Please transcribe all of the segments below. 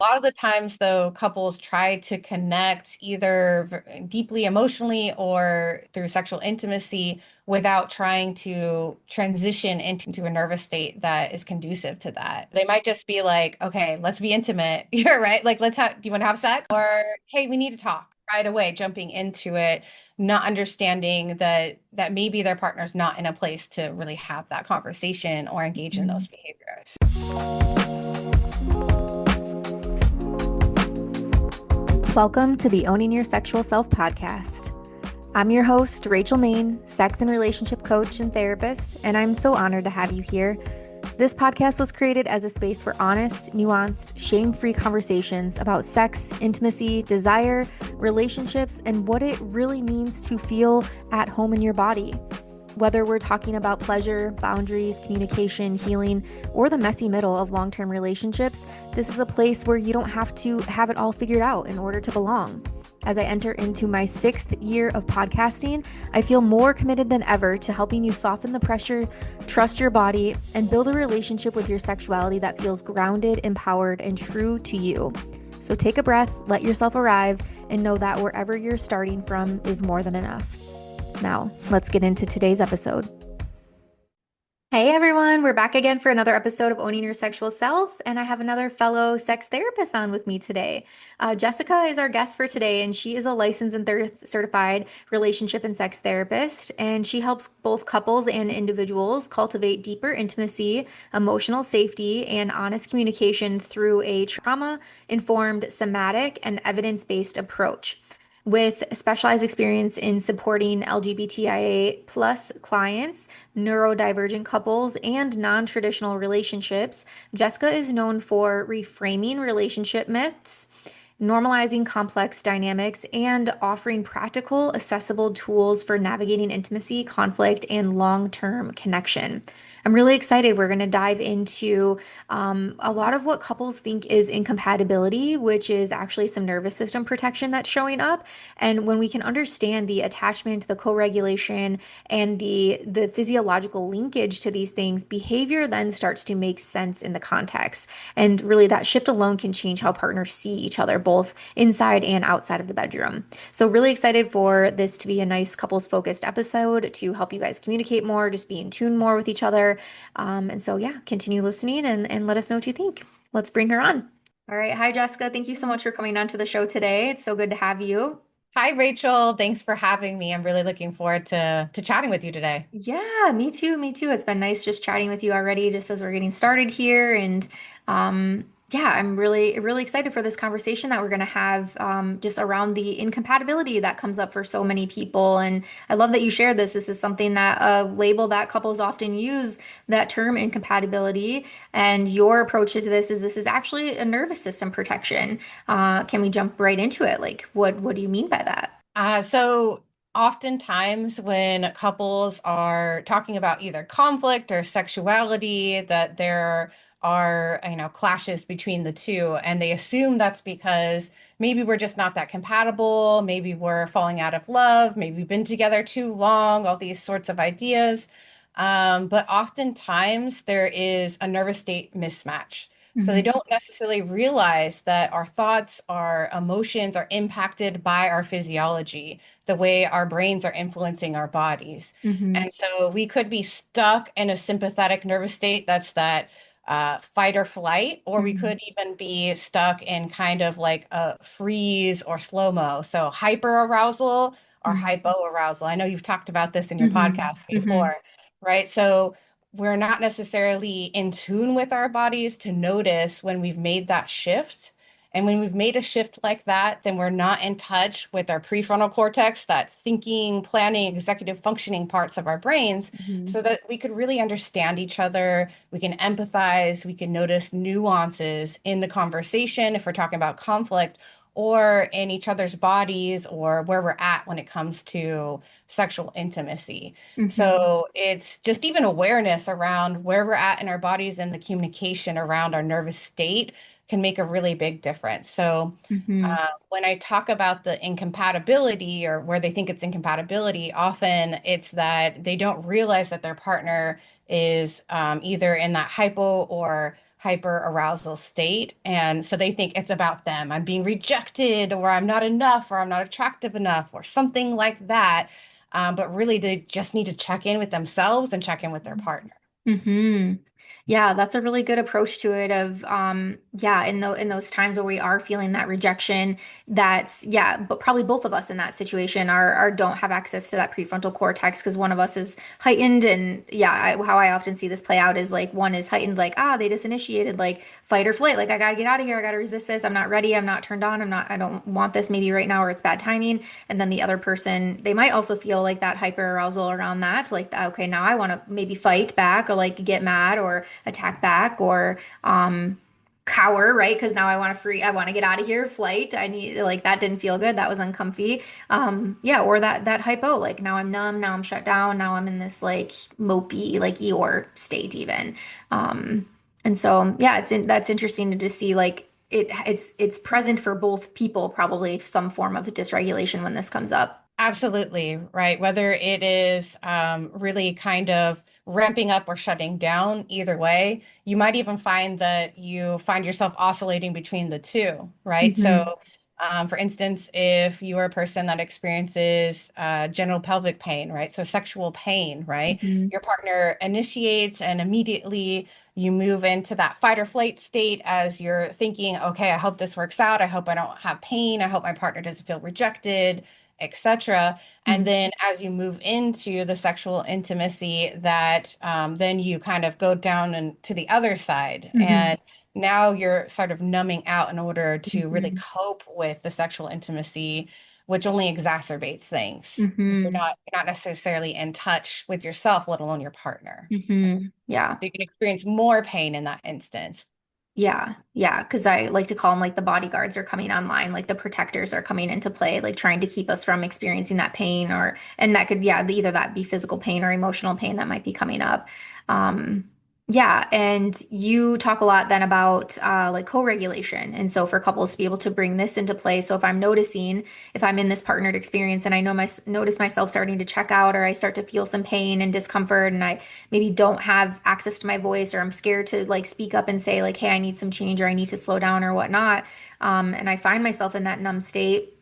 A lot of the times, though, couples try to connect either deeply emotionally or through sexual intimacy without trying to transition into a nervous state that is conducive to that. They might just be like, okay, let's be intimate. You're right. Like, do you want to have sex? Or, hey, we need to talk right away, jumping into it, not understanding that maybe their partner's not in a place to really have that conversation or engage in those behaviors. Welcome to the Owning Your Sexual Self podcast. I'm your host, Rachel Main, sex and relationship coach and therapist, and I'm so honored to have you here. This podcast was created as a space for honest, nuanced, shame-free conversations about sex, intimacy, desire, relationships, and what it really means to feel at home in your body. Whether we're talking about pleasure, boundaries, communication, healing, or the messy middle of long-term relationships, this is a place where you don't have to have it all figured out in order to belong. As I enter into my 6th year of podcasting, I feel more committed than ever to helping you soften the pressure, trust your body, and build a relationship with your sexuality that feels grounded, empowered, and true to you. So take a breath, let yourself arrive, and know that wherever you're starting from is more than enough. Now, let's get into today's episode. Hey everyone, we're back again for another episode of Owning Your Sexual Self, and I have another fellow sex therapist on with me today. Jessica is our guest for today, and she is a licensed and certified relationship and sex therapist, and she helps both couples and individuals cultivate deeper intimacy, emotional safety, and honest communication through a trauma-informed, somatic, and evidence-based approach. With specialized experience in supporting LGBTIA plus clients, neurodivergent couples, and non-traditional relationships, Jessica is known for reframing relationship myths, normalizing complex dynamics, and offering practical, accessible tools for navigating intimacy, conflict, and long-term connection. I'm really excited. We're going to dive into a lot of what couples think is incompatibility, which is actually some nervous system protection that's showing up. And when we can understand the attachment, the co-regulation, and the physiological linkage to these things, behavior then starts to make sense in the context. And really, that shift alone can change how partners see each other, both inside and outside of the bedroom. So, really excited for this to be a nice couples focused episode to help you guys communicate more, just be in tune more with each other. And so, yeah, continue listening and let us know what you think. Let's bring her on. All right. Hi, Jessica. Thank you so much for coming on to the show today. It's so good to have you. Hi, Rachel. Thanks for having me. I'm really looking forward to chatting with you today. Yeah, me too. Me too. It's been nice just chatting with you already, just as we're getting started here. And yeah, I'm really excited for this conversation that we're going to have just around the incompatibility that comes up for so many people. And I love that you shared this. This is something that a label that couples often use, that term incompatibility. And your approach to this is actually a nervous system protection. Can we jump right into it? Like, what do you mean by that? So oftentimes when couples are talking about either conflict or sexuality, that there are, clashes between the two, and they assume that's because maybe we're just not that compatible, maybe we're falling out of love, maybe we've been together too long, all these sorts of ideas. But oftentimes there is a nervous state mismatch. So they Hmm. don't necessarily realize that our thoughts, our emotions are impacted by our physiology, the way our brains are influencing our bodies. Hmm. And so we could be stuck in a sympathetic nervous state, that's that fight or flight, or we Hmm. could even be stuck in kind of like a freeze or slow-mo. So hyper arousal or hypo arousal. I know you've talked about this in your Hmm. podcast Hmm. before, right? So we're not necessarily in tune with our bodies to notice when we've made that shift. And when we've made a shift like that, then we're not in touch with our prefrontal cortex, that thinking, planning, executive functioning parts of our brains, Hmm. so that we could really understand each other. We can empathize, we can notice nuances in the conversation if we're talking about conflict, or in each other's bodies, or where we're at when it comes to sexual intimacy. Hmm. So it's just even awareness around where we're at in our bodies and the communication around our nervous state can make a really big difference. So Hmm. when I talk about the incompatibility or where they think it's incompatibility, often it's that they don't realize that their partner is either in that hypo or hyper arousal state. And so they think it's about them. I'm being rejected, or I'm not enough, or I'm not attractive enough, or something like that. But really, they just need to check in with themselves and check in with their partner. Hmm. Yeah, that's a really good approach to it of yeah, in those times where we are feeling that rejection, that's yeah, but probably both of us in that situation are don't have access to that prefrontal cortex because one of us is heightened and yeah, how I often see this play out is like one is heightened like they disinitiated like fight or flight, like I gotta get out of here, I gotta resist this, I'm not ready, I'm not turned on, I don't want this maybe right now or it's bad timing. And then the other person, they might also feel like that hyper arousal around that, like, okay, now I want to maybe fight back or like get mad or attack back or cower, right? Because now I want to get out of here, flight. I need, like, that didn't feel good. That was uncomfy. Yeah, or that hypo, like, now I'm numb, now I'm shut down, now I'm in this like mopey, like Eeyore state even. And so, yeah, that's interesting to just see like, it's present for both people, probably some form of dysregulation when this comes up. Absolutely, right. Whether it is really kind of ramping up or shutting down, either way, you might even find that you find yourself oscillating between the two, right? Hmm. So, for instance, if you are a person that experiences genital pelvic pain, right? So, sexual pain, right? Hmm. Your partner initiates, and immediately you move into that fight or flight state as you're thinking, okay, I hope this works out. I hope I don't have pain. I hope my partner doesn't feel rejected, etc. And Hmm. then as you move into the sexual intimacy, that then you kind of go down and to the other side. Hmm. And now you're sort of numbing out in order to really Hmm. cope with the sexual intimacy, which only exacerbates things because you're Hmm. not necessarily in touch with yourself, let alone your partner. Hmm. Yeah. So you can experience more pain in that instance. Yeah. Yeah. Because I like to call them like the bodyguards are coming online, like the protectors are coming into play, like trying to keep us from experiencing that pain and that could, yeah, either that be physical pain or emotional pain that might be coming up. Um, yeah. And you talk a lot then about like co-regulation. And so for couples to be able to bring this into play. So if I'm noticing, if I'm in this partnered experience and I know notice myself starting to check out or I start to feel some pain and discomfort and I maybe don't have access to my voice or I'm scared to like speak up and say like, hey, I need some change or I need to slow down or whatnot. And I find myself in that numb state.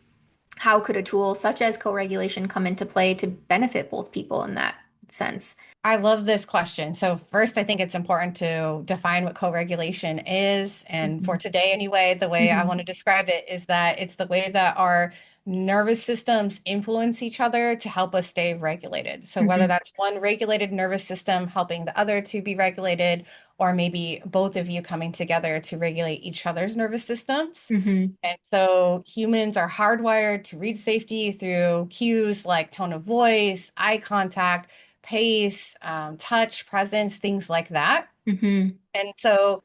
How could a tool such as co-regulation come into play to benefit both people in that sense? I love this question. So first, I think it's important to define what co-regulation is. And for Mhm. today, anyway, the way I want Mhm. to describe it is that it's the way that our nervous systems influence each other to help us stay regulated. So whether Mhm. that's one regulated nervous system helping the other to be regulated, or maybe both of you coming together to regulate each other's nervous systems. Mhm. And so humans are hardwired to read safety through cues like tone of voice, eye contact, pace, touch, presence, things like that. Mhm. And so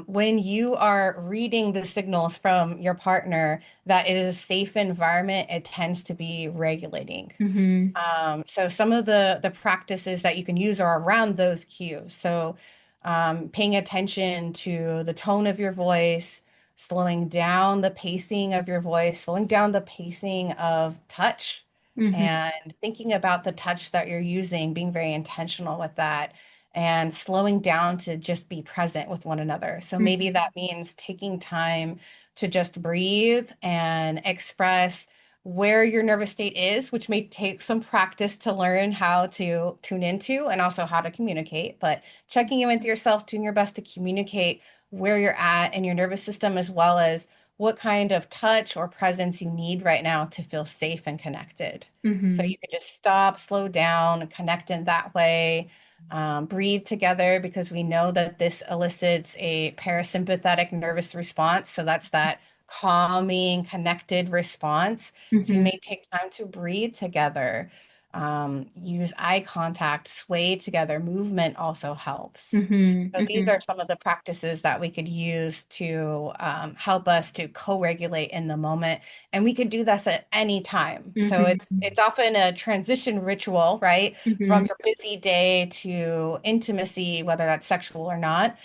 when you are reading the signals from your partner that it is a safe environment, it tends to be regulating. Mhm. So some of the practices that you can use are around those cues. So paying attention to the tone of your voice, slowing down the pacing of your voice, slowing down the pacing of touch, Mhm. and thinking about the touch that you're using, being very intentional with that, and slowing down to just be present with one another. So maybe Mhm. that means taking time to just breathe and express where your nervous state is, which may take some practice to learn how to tune into and also how to communicate. But checking in with yourself, doing your best to communicate where you're at in your nervous system, as well as what kind of touch or presence you need right now to feel safe and connected. So Mhm. you could just stop, slow down, connect in that way. Breathe together because we know that this elicits a parasympathetic nervous response. So that's that calming, connected response. So you Mhm. may take time to breathe together, use eye contact, sway together. Movement also helps. Mhm. So these Mhm. are some of the practices that we could use to help us to co-regulate in the moment, and we could do this at any time. So Mhm. it's often a transition ritual, right, from Mhm. your busy day to intimacy, whether that's sexual or not,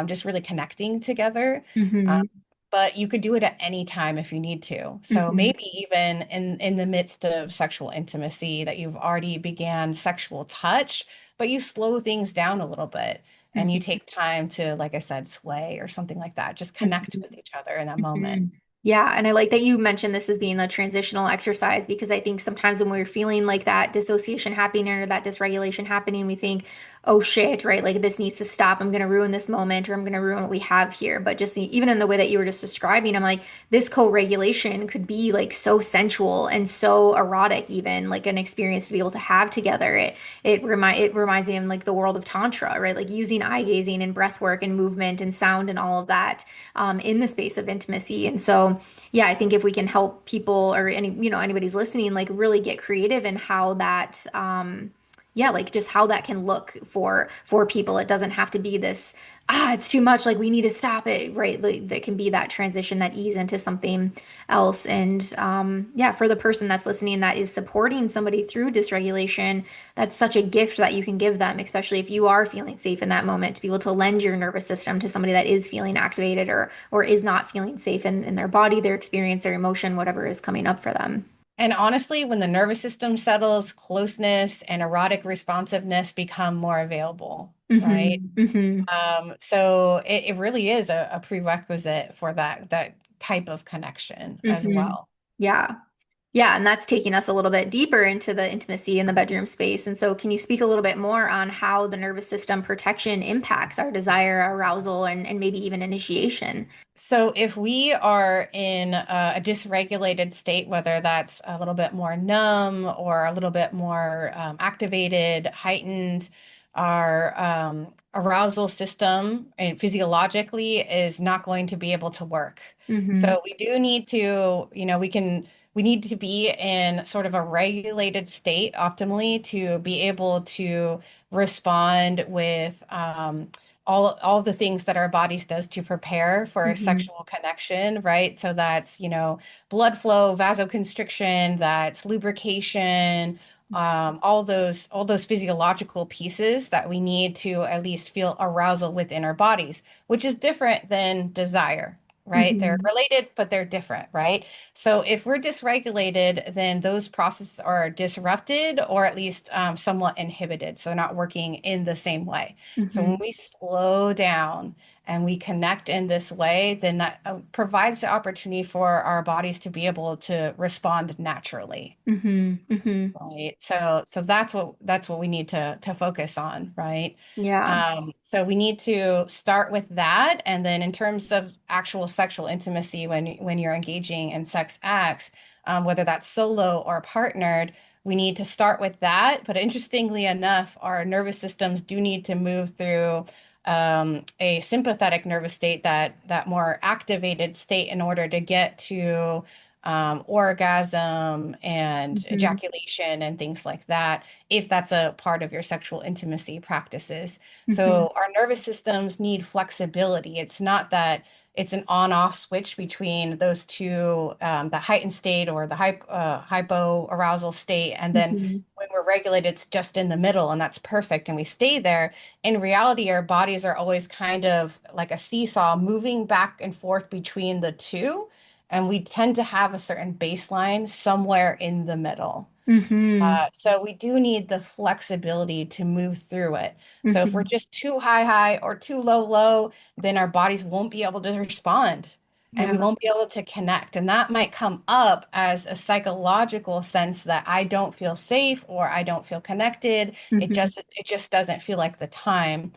just really connecting together. Um, Mhm. but you could do it at any time if you need to. So Mhm. maybe even in the midst of sexual intimacy that you've already began sexual touch, but you slow things down a little bit. and you Mhm. take time to, like I said, sway or something like that. Just connect Mhm. with each other in that moment. Mhm. Yeah, and I like that you mentioned this as being a transitional exercise because I think sometimes when we're feeling like that dissociation happening or that dysregulation happening, we think, oh shit, right? Like this needs to stop. I'm going to ruin this moment or I'm going to ruin what we have here. But just even in the way that you were just describing, I'm like, this co-regulation could be like so sensual and so erotic, even like an experience to be able to have together. It reminds me of like the world of Tantra, right? Like using eye gazing and breath work and movement and sound and all of that in the space of intimacy. And so, yeah, I think if we can help people or anybody's listening, like really get creative in how that, yeah, like just how that can look for people. It doesn't have to be this, it's too much. Like we need to stop it, right? Like, that can be that transition, that ease into something else. And yeah, for the person that's listening that is supporting somebody through dysregulation, that's such a gift that you can give them, especially if you are feeling safe in that moment, to be able to lend your nervous system to somebody that is feeling activated or is not feeling safe in their body, their experience, their emotion, whatever is coming up for them. And honestly, when the nervous system settles, closeness and erotic responsiveness become more available, right? Hmm. Hmm. So it really is a prerequisite for that type of connection as Hmm. well. Yeah. Yeah, and that's taking us a little bit deeper into the intimacy in the bedroom space. And so, can you speak a little bit more on how the nervous system protection impacts our desire, arousal, and maybe even initiation? So if we are in a dysregulated state, whether that's a little bit more numb or a little bit more activated, heightened, our arousal system and physiologically is not going to be able to work. Hmm. So we do need to, we need to be in sort of a regulated state optimally to be able to respond with all the things that our bodies does to prepare for a Hmm. sexual connection, right? So that's, blood flow, vasoconstriction, that's lubrication, all those physiological pieces that we need to at least feel arousal within our bodies, which is different than desire. Right? They're Hmm. related, but they're different, right? So if we're dysregulated, then those processes are disrupted or at least somewhat inhibited. So not working in the same way. So Hmm. when we slow down and we connect in this way, then that provides the opportunity for our bodies to be able to respond naturally. Hmm. Hmm. Right. So that's what we need to focus on, right? Yeah. So we need to start with that, and then in terms of actual sexual intimacy, when you're engaging in sex acts, whether that's solo or partnered, we need to start with that. But interestingly enough, our nervous systems do need to move through a sympathetic nervous state, that more activated state, in order to get to orgasm and Hmm. ejaculation and things like that, if that's a part of your sexual intimacy practices. Hmm. So our nervous systems need flexibility. It's not that it's an on-off switch between those two, the heightened state or the hypoarousal state, and then Hmm. when we're regulated, it's just in the middle, and that's perfect, and we stay there. In reality, our bodies are always kind of like a seesaw, moving back and forth between the two, and we tend to have a certain baseline somewhere in the middle. Hmm. So we do need the flexibility to move through it. So if we're Hmm. just too high or too low, then our bodies won't be able to respond and we Yeah. won't be able to connect. And that might come up as a psychological sense that I don't feel safe or I don't feel connected. Hmm. It just doesn't feel like the time.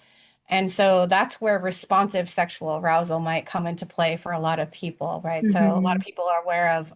And so that's where responsive sexual arousal might come into play for a lot of people, right? So a lot of Hmm. people are aware of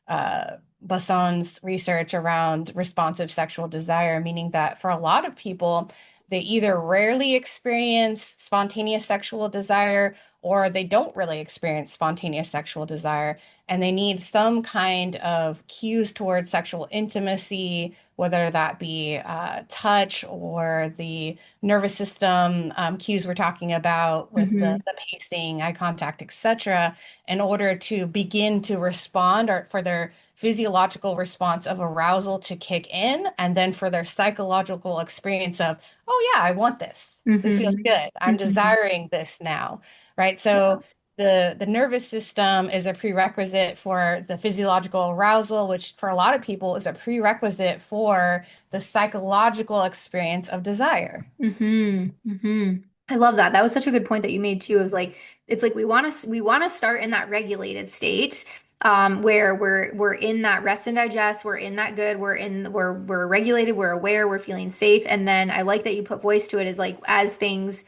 uh, Basson's research around responsive sexual desire, meaning that for a lot of people, they either rarely experience spontaneous sexual desire or they don't really experience spontaneous sexual desire. And they need some kind of cues towards sexual intimacy, whether that be touch or the nervous system cues we're talking about with the, Hmm. the pacing, eye contact, etc., in order to begin to respond or for their physiological response of arousal to kick in, and then for their psychological experience of, oh yeah, I want this. This feels Hmm. good. I'm Hmm. desiring this now, right? Yeah. So the nervous system is a prerequisite for the physiological arousal, which for a lot of people is a prerequisite for the psychological experience of desire. Mm-hmm. Mm-hmm. I love that. That was such a good point that you made too. It was like it's like we want to start in that regulated state, where we're in that rest and digest, we're in that good, we're regulated, we're aware, we're feeling safe. And then I like that you put voice to it, is like as things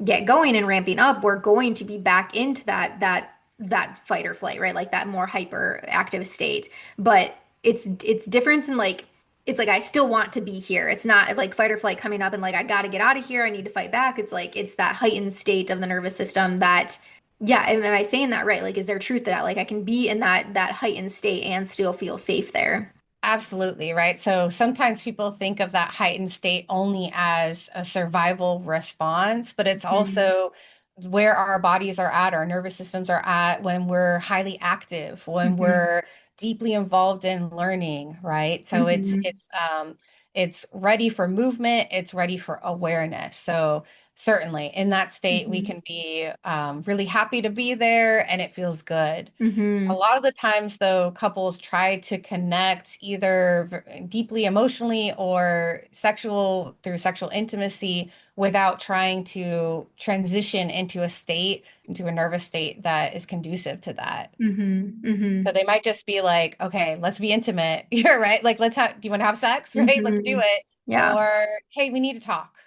get going and ramping up, we're going to be back into that fight or flight, right? Like that more hyper active state. But it's difference in like it's like I still want to be here. It's not like fight or flight coming up and like I got to get out of here. I need to fight back. It's like it's that heightened state of the nervous system that yeah, am I saying that right? Like is there truth to that? Like I can be in that heightened state and still feel safe there. Absolutely, right? So sometimes people think of that heightened state only as a survival response, but it's Mhm. also where our bodies are at, our nervous systems are at when we're highly active, when Mhm. we're deeply involved in learning, right? So Mhm. it's ready for movement, it's ready for awareness. So certainly in that state, we Mhm. can be really happy to be there and it feels good. A Mhm. lot of the times, though, couples try to connect either deeply emotionally or through sexual intimacy without trying to transition into a nervous state that is conducive to that. Mhm. So Mhm. they might just be like, okay, let's be intimate. You're right. Like, do you want to have sex? Right? Let's do Mhm. it. Yeah. Or, hey, we need to talk,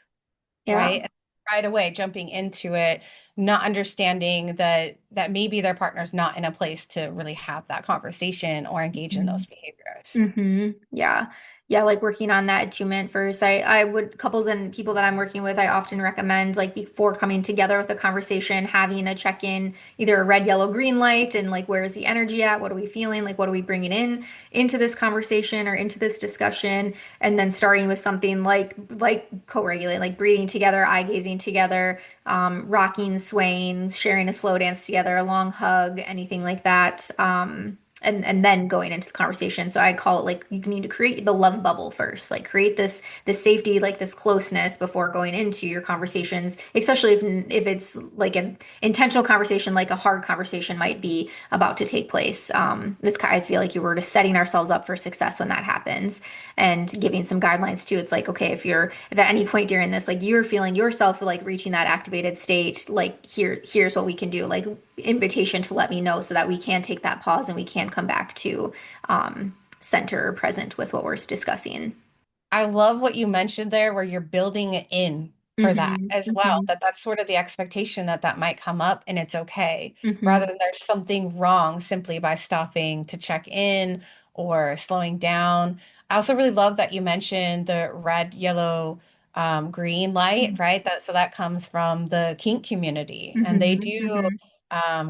Yeah. right? And right away jumping into it, not understanding that maybe their partner's not in a place to really have that conversation or engage in those behaviors. Yeah. Yeah, like working on that attunement first. I would couples and people that I'm working with, I often recommend like before coming together with the conversation, having a check-in, either a red, yellow, green light, and like where is the energy at? What are we feeling? Like what are we bringing in into this conversation or into this discussion? And then starting with something like co-regulate, like breathing together, eye gazing together, rocking, swaying, sharing a slow dance together, a long hug, anything like that. And then going into the conversation. So I call it like you need to create the love bubble first, like create this safety, like this closeness before going into your conversations, especially if it's like an intentional conversation, like a hard conversation might be about to take place. I feel like you were just setting ourselves up for success when that happens, and giving some guidelines too. It's like okay, if at any point during this, like you're feeling yourself like reaching that activated state, like here's what we can do, like invitation to let me know so that we can take that pause and we can come back to center or present with what we're discussing. I love what you mentioned there, where you're building it in for that Hmm. as well. Hmm. That's sort of the expectation that might come up and it's okay, rather Hmm. than there's something wrong simply by stopping to check in or slowing down. I also really love that you mentioned the red, yellow, green light, right? That comes from the kink community, and they Hmm. do Hmm.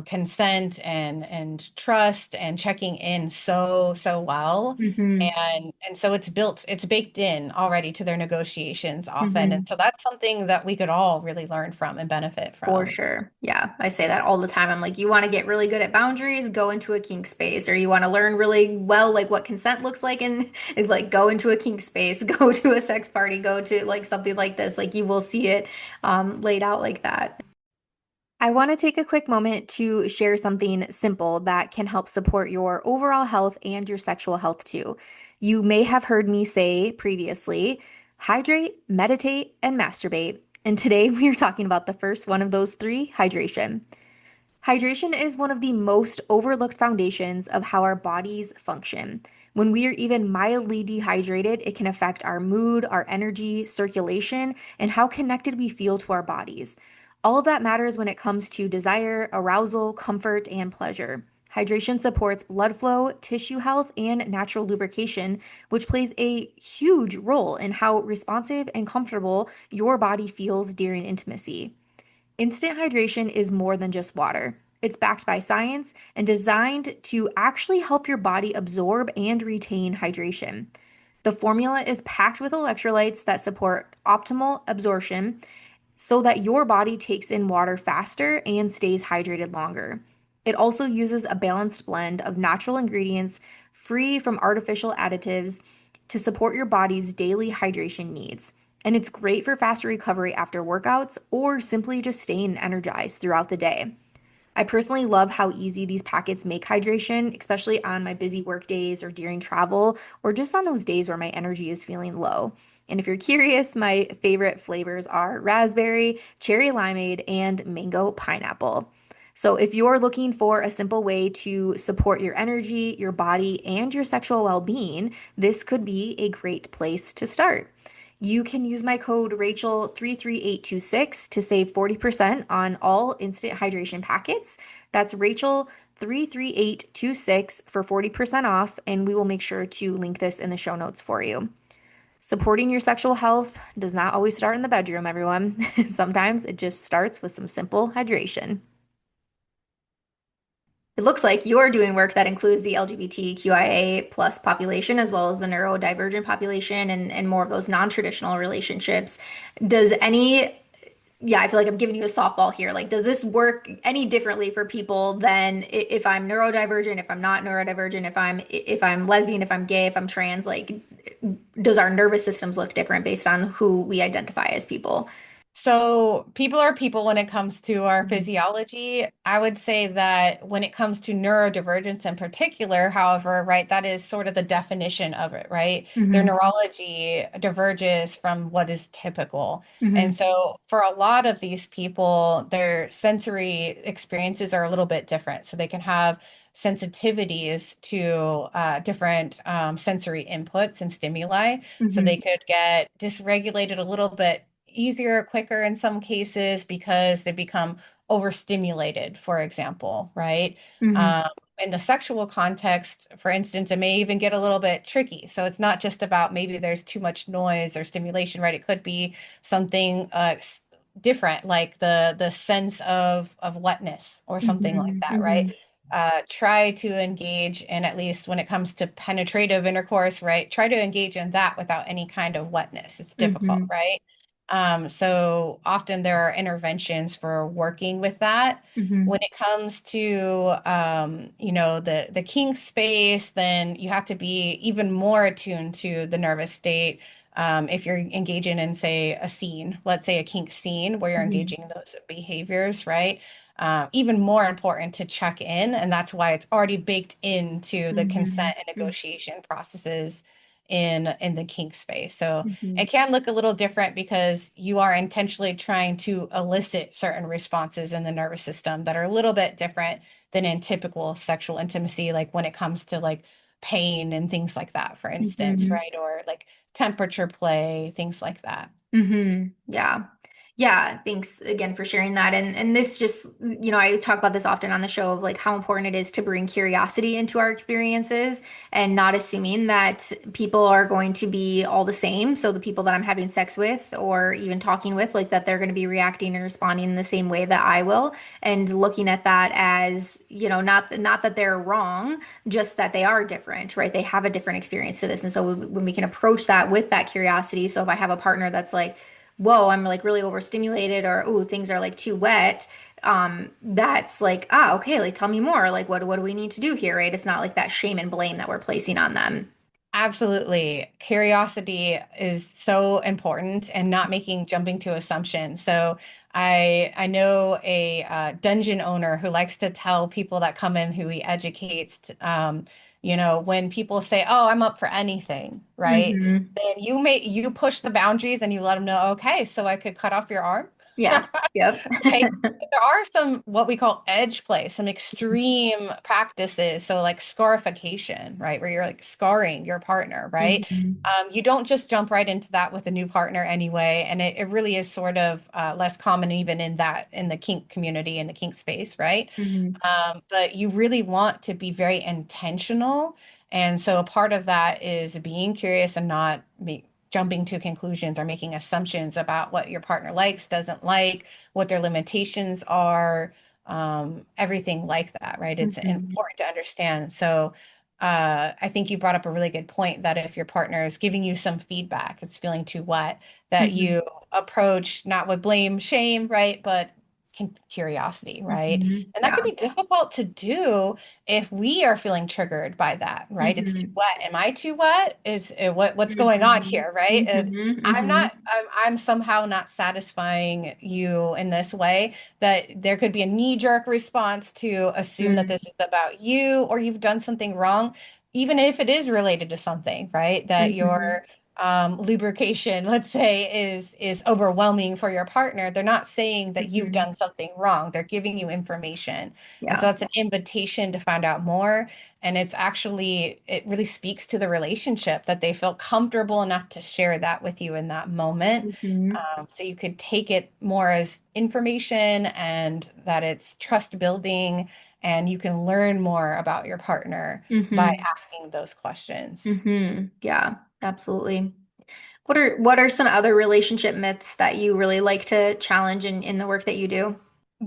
consent and trust and checking in so well. Hmm. And so it's baked in already to their negotiations often. And Hmm. so that's something that we could all really learn from and benefit For from. sure. Yeah, I say that all the time. I'm like, you want to get really good at boundaries, go into a kink space, or you want to learn really well like what consent looks like and like go into a kink space, go to a sex party, go to like something like this. Like you will see it laid out like that. I want to take a quick moment to share something simple that can help support your overall health and your sexual health too. You may have heard me say previously hydrate, meditate, and masturbate. And today we are talking about the first one of those three, hydration. Hydration is one of the most overlooked foundations of how our bodies function. When we are even mildly dehydrated, it can affect our mood, our energy, circulation, and how connected we feel to our bodies. All of that matters when it comes to desire, arousal, comfort, and pleasure. Hydration supports blood flow, tissue health, and natural lubrication, which plays a huge role in how responsive and comfortable your body feels during intimacy. Instant hydration is more than just water. It's backed by science and designed to actually help your body absorb and retain hydration. The formula is packed with electrolytes that support optimal absorption so that your body takes in water faster and stays hydrated longer. It also uses a balanced blend of natural ingredients free from artificial additives to support your body's daily hydration needs. And it's great for faster recovery after workouts or simply just staying energized throughout the day. I personally love how easy these packets make hydration, especially on my busy work days or during travel, or just on those days where my energy is feeling low. And if you're curious, my favorite flavors are raspberry, cherry limeade, and mango pineapple. So if you're looking for a simple way to support your energy, your body, and your sexual well-being, this could be a great place to start. You can use my code Rachel33826 to save 40% on all instant hydration packets. That's Rachel33826 for 40% off, and we will make sure to link this in the show notes for you. Supporting your sexual health does not always start in the bedroom, everyone. Sometimes it just starts with some simple hydration. It looks like you're doing work that includes the LGBTQIA plus population as well as the neurodivergent population and more of those non-traditional relationships. Does any, yeah, I feel like I'm giving you a softball here. Like, does this work any differently for people than if I'm neurodivergent, if I'm not neurodivergent, if I'm lesbian, if I'm gay, if I'm trans, like does our nervous systems look different based on who we identify as people? So people are people when it comes to our Mhm. physiology. I would say that when it comes to neurodivergence in particular, however, right, that is sort of the definition of it, right? Their Mhm. neurology diverges from what is typical. And Mhm. so for a lot of these people, their sensory experiences are a little bit different. So they can have sensitivities to different sensory inputs and stimuli. So they Mhm. could get dysregulated a little bit easier, quicker in some cases because they become overstimulated, for example, right? Mhm. Um, in the sexual context, for instance, it may even get a little bit tricky. So it's not just about maybe there's too much noise or stimulation, right? It could be something different, like the sense of wetness or something like Mhm. that, right? Mhm. Try to engage in, at least when it comes to penetrative intercourse, right? Try to engage in that without any kind of wetness. It's difficult, Mhm. right? So often there are interventions for working with that. Mhm. When it comes to the kink space, then you have to be even more attuned to the nervous state. If you're engaging in, say, a scene, let's say a kink scene where you're Mhm. engaging in those behaviors, right? Even more important to check in, and that's why it's already baked into the Mhm. consent and negotiation processes in the kink space. So Mhm. it can look a little different because you are intentionally trying to elicit certain responses in the nervous system that are a little bit different than in typical sexual intimacy, like when it comes to like pain and things like that, for instance, Mhm. right? Or like temperature play, things like that. Yeah. Yeah, thanks again for sharing that. And this just, I talk about this often on the show of like how important it is to bring curiosity into our experiences and not assuming that people are going to be all the same. So the people that I'm having sex with or even talking with, like that they're going to be reacting and responding in the same way that I will, and looking at that as, not that they're wrong, just that they are different, right? They have a different experience to this. And so when we can approach that with that curiosity, so if I have a partner that's like, whoa, I'm like really overstimulated, or ooh, things are like too wet. That's like, okay, like tell me more. Like, what do we need to do here, right? It's not like that shame and blame that we're placing on them. Absolutely. Curiosity is so important and not making jumping to assumptions. So I know a dungeon owner who likes to tell people that come in who he educates, when people say, "Oh, I'm up for anything," right? Hmm. Then you push the boundaries and you let them know, "Okay, so I could cut off your arm." Yeah. Yep. Right. But there are some what we call edge play, some extreme practices. So like scarification, right? Where you're like scarring your partner, right? Hmm. You don't just jump right into that with a new partner anyway. And it really is sort of less common even in the kink community, in the kink space, right? Hmm. But you really want to be very intentional. And so a part of that is being curious and not jumping to conclusions or making assumptions about what your partner likes, doesn't like, what their limitations are, everything like that, right? It's Hmm. important to understand. So I think you brought up a really good point that if your partner is giving you some feedback, it's feeling too wet, that Hmm. you approach not with blame, shame, right? But curiosity, right? Mhm. And that Yeah. can be difficult to do if we are feeling triggered by that, right? It's too Mhm. wet. Am I too wet? What's going on Mhm. here, right? Mhm. I'm Mhm. not, I'm somehow not satisfying you in this way, that there could be a knee-jerk response to assume that Mhm. this is about you or you've done something wrong, even if it is related to something, right? That Mhm. your lubrication, let's say, is overwhelming for your partner. They're not saying that you've Mhm. done something wrong. They're giving you information. And so Yeah. it's an invitation to find out more. And it's actually, it really speaks to the relationship that they feel comfortable enough to share that with you in that moment. Mhm. So you could take it more as information and that it's trust building, and you can learn more about your partner by Mhm. asking those questions. Mhm. Yeah, absolutely. What are some other relationship myths that you really like to challenge in the work that you do?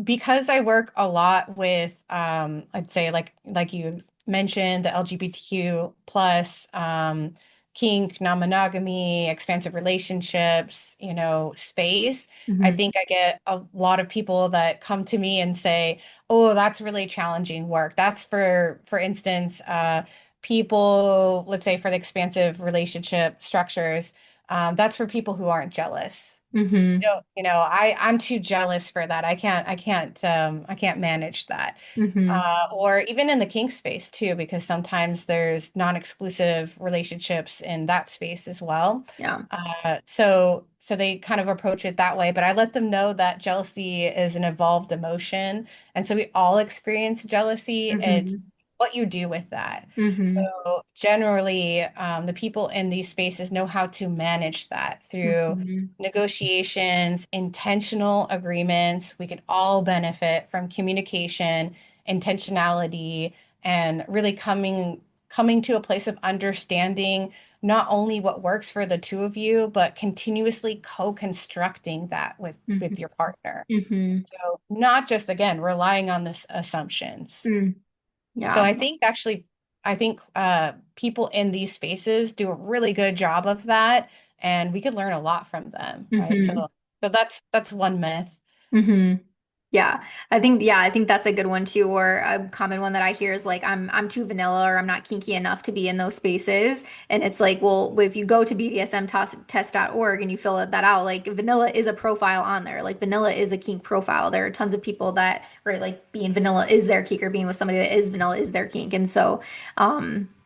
Because I work a lot with I'd say like you mentioned, the LGBTQ plus kink, non-monogamy, expansive relationships, space. I Mhm. think I get a lot of people that come to me and say, "Oh, that's really challenging work." That's for instance, people, let's say for the expansive relationship structures, that's for people who aren't jealous. Mhm. I'm too jealous for that. I can't manage that. Mhm. Or even in the kink space too, because sometimes there's non-exclusive relationships in that space as well. Yeah. So they kind of approach it that way, but I let them know that jealousy is an evolved emotion, and so we all experience jealousy. It's Mhm. what you do with that. Mhm. So generally, the people in these spaces know how to manage that through Mhm. negotiations, intentional agreements. We could all benefit from communication, intentionality, and really coming to a place of understanding not only what works for the two of you, but continuously co-constructing that with Mhm. your partner. Mhm. So not just again relying on this assumptions. Mm. So Yeah. I think people in these spaces do a really good job of that, and we could learn a lot from them, right? Mhm. So that's one myth. Mhm. I think that's a good one too, or a common one that I hear is like I'm too vanilla or I'm not kinky enough to be in those spaces. And it's like, well, if you go to bdsmtest.org and you fill that out, like vanilla is a profile on there. Like vanilla is a kink profile. There are tons of people that, right, like being vanilla is their kink or being with somebody that is vanilla is their kink. And so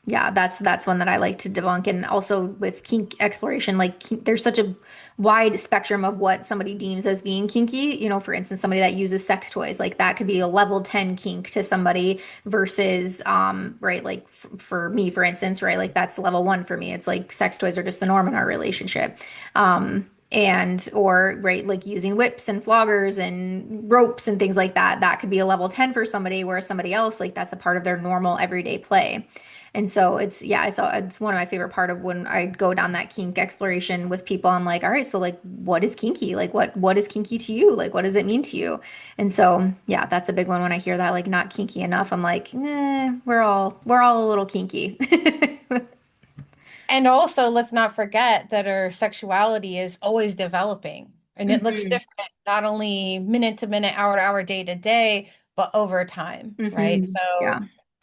yeah, that's one that I like to debunk. And also with kink exploration, like there's such a wide spectrum of what somebody deems as being kinky. You know, for instance, somebody that uses sex toys, like that could be a level 10 kink to somebody versus, right, like for me, for instance, right, like that's level one for me. It's like sex toys are just the norm in our relationship. And or right, like using whips and floggers and ropes and things like that, that could be a level 10 for somebody, whereas somebody else, like that's a part of their normal everyday play. And so it's yeah, it's one of my favorite part of when I go down that kink exploration with people. I'm like, all right, so like what is kinky? Like what is kinky to you? Like what does it mean to you? And so yeah, that's a big one when I hear that like not kinky enough. I'm like, nah, we're all a little kinky. And also, let's not forget that our sexuality is always developing, and it looks Hmm. different, not only minute to minute, hour to hour, day to day, but over time, right? Hmm. So, Yeah.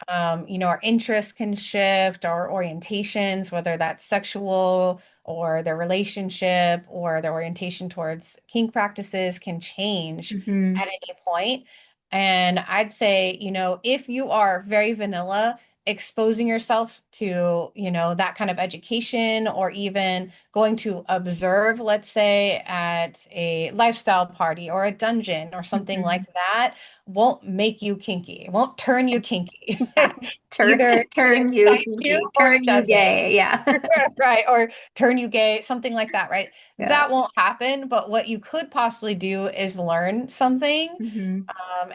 our interests can shift, our orientations, whether that's sexual or their relationship or their orientation towards kink practices can change Hmm. at any point. And I'd say, if you are very vanilla, exposing yourself to, that kind of education, or even going to observe, let's say, at a lifestyle party or a dungeon or something like Hmm. that, won't make you kinky. It won't turn you kinky. Yeah. Turn Either it turn you excites you kinky, or it turn you doesn't. gay. Yeah. Right. Or turn you gay, something like that, right? Yeah. That won't happen. But what you could possibly do is learn something, Hmm.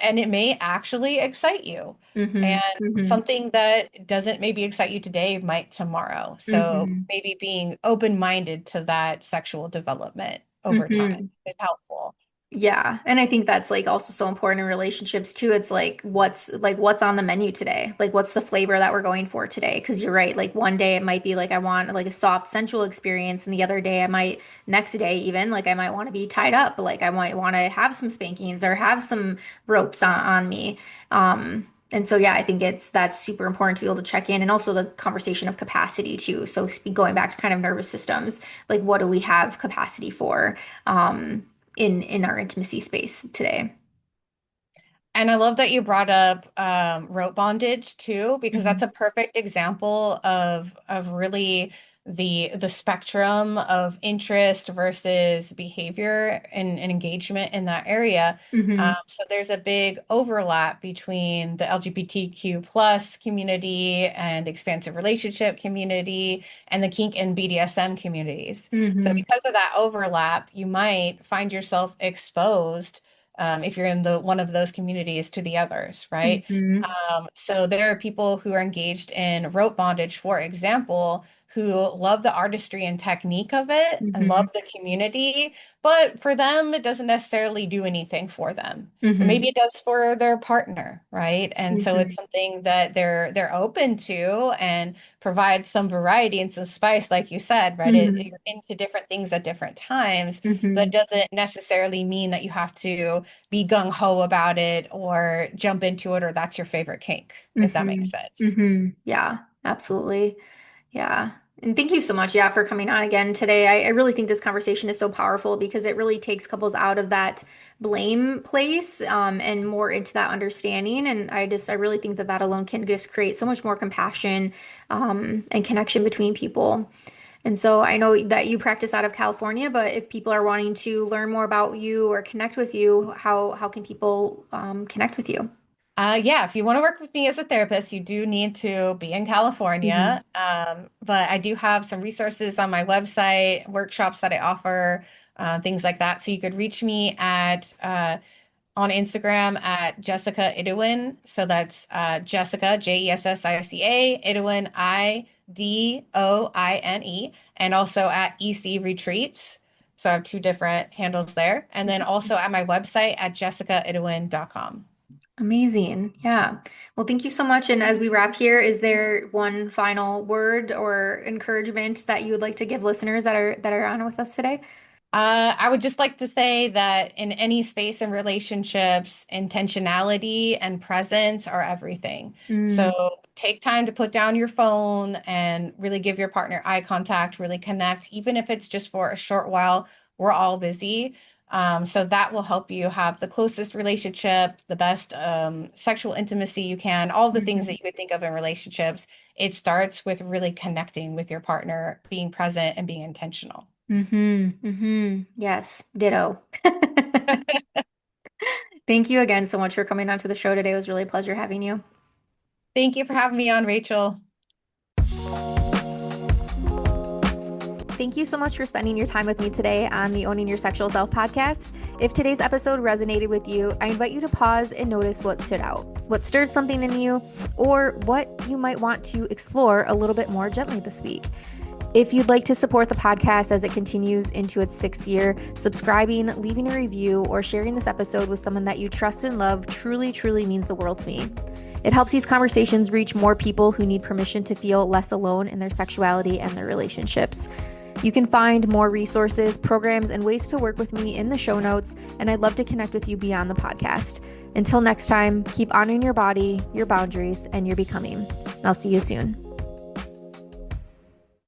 and it may actually excite you. Hmm. And Hmm. something that doesn't maybe excite you today might tomorrow. So Hmm. maybe being open-minded to that sexual development over time Hmm. is helpful. Yeah. And I think that's like also so important in relationships too. It's like what's on the menu today? Like what's the flavor that we're going for today? Because you're right. Like one day it might be like I want like a soft sensual experience, and the other day I might next day even like I might want to be tied up. Like I might want to have some spankings or have some ropes on me. And so yeah, I think that's super important to be able to check in, and also the conversation of capacity too. So going back to kind of nervous systems, like what do we have capacity for? In our intimacy space today. And I love that you brought up rope bondage too, because that's Hmm. a perfect example of really the spectrum of interest versus behavior and engagement in that area. Hmm. So there's a big overlap between the LGBTQ plus community and the expansive relationship community and the kink and BDSM communities. So Hmm. because of that overlap, you might find yourself exposed if you're in the one of those communities to the others, right? Hmm. So there are people who are engaged in rope bondage, for example, who love the artistry and technique of it and Hmm. love the community, but for them, it doesn't necessarily do anything for them. But maybe Hmm. it does for their partner, right? And so it's Hmm. something that they're open to and provides some variety and some spice, like you said, right? Hmm. You're into different things at different times, but Hmm. it doesn't necessarily mean that you have to be gung-ho about it or jump into it or that's your favorite kink, if that Hmm. makes sense. Hmm. Yeah, absolutely. Yeah. And thank you so much, yeah, for coming on again today. I really think this conversation is so powerful because it really takes couples out of that blame place, and more into that understanding. And I really think that that alone can just create so much more compassion, and connection between people. And so I know that you practice out of California, but if people are wanting to learn more about you or connect with you, how can people connect with you? Yeah, if you want to work with me as a therapist, you do need to be in Hmm. California. But I do have some resources on my website, workshops that I offer, things like that. So you could reach me at on Instagram at Jessica Idoine. So that's Jessica, Jessica, Idoine, Idoine, and also at EC Retreats. So I have two different handles there. And then also at my website at jessicaidoine.com. Amazing. Yeah. Well, thank you so much. And as we wrap here, is there one final word or encouragement that you would like to give listeners that are on with us today? I would just like to say that in any space and relationships, intentionality and presence are everything. Mm, So take time to put down your phone and really give your partner eye contact, really connect, even if it's just for a short while. We're all busy. So that will help you have the closest relationship, the best sexual intimacy you can, all the things that mhm, you could think of in relationships. It starts with really connecting with your partner, being present and being intentional. Yes, ditto. Thank you again so much for coming onto the show today. It was really a pleasure having you. Thank you for having me on, Rachel. Thank you so much for spending your time with me today on the Owning Your Sexual Self podcast. If today's episode resonated with you, I invite you to pause and notice what stood out, what stirred something in you, or what you might want to explore a little bit more gently this week. If you'd like to support the podcast as it continues into its sixth year, subscribing, leaving a review, or sharing this episode with someone that you trust and love truly, truly means the world to me. It helps these conversations reach more people who need permission to feel less alone in their sexuality and their relationships. You can find more resources, programs, and ways to work with me in the show notes, and I'd love to connect with you beyond the podcast. Until next time, keep honoring your body, your boundaries, and your becoming. I'll see you soon.